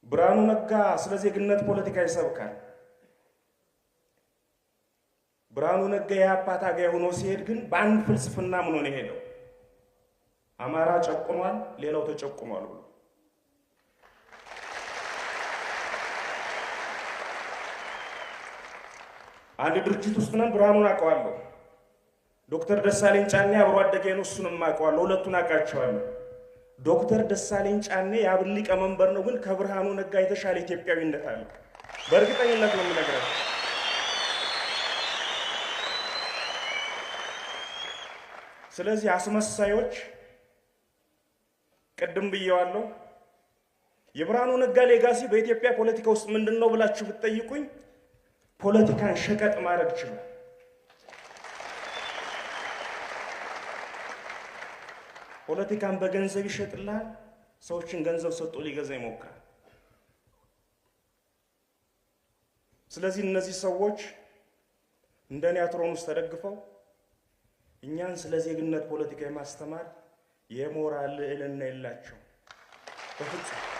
ብርሃኑ ነጋ ስለ ዜግነት ፖለቲካ ይሰብካል። ብርሃኑ ነጋ የኢህአፓ ታጋይ ሆኖ ሲሄድ ግን በአንድ ፍልስፍና ምን ሆነ ሄደው አማራ ጨቁሟል፣ ሌላው ተጨቁሟል ብሎ አንድ ድርጅት ውስጥ ነን። ብርሃኑን አውቀዋለሁ። ዶክተር ደሳለኝ ጫኔ አብሮ አደገ ነው፣ እሱንም አውቀዋለሁ። ሁለቱን አውቃቸዋለሁ። ዶክተር ደሳለኝ ጫኔ የአብን ሊቀመንበር ነው፣ ግን ከብርሃኑ ነጋ የተሻለ ኢትዮጵያዊነት አለ። በእርግጠኝነት ነው የምነግርህ። ስለዚህ አስመሳዮች ቅድም ብየዋለሁ። የብርሃኑ ነጋ ሌጋሲ በኢትዮጵያ ፖለቲካ ውስጥ ምንድነው ብላችሁ ብትጠይቁኝ ፖለቲካን ሸቀጥ ማድረግ ይችላል። ፖለቲካን በገንዘብ ይሸጥልሃል። ሰዎችን ገንዘብ ሰጥቶ ሊገዛ ይሞክራል። ስለዚህ እነዚህ ሰዎች እንደኔ አትሮኑስ ተደግፈው እኛን ስለ ዜግነት ፖለቲካ የማስተማር የሞራል ልዕልና የላቸው በፍጹም።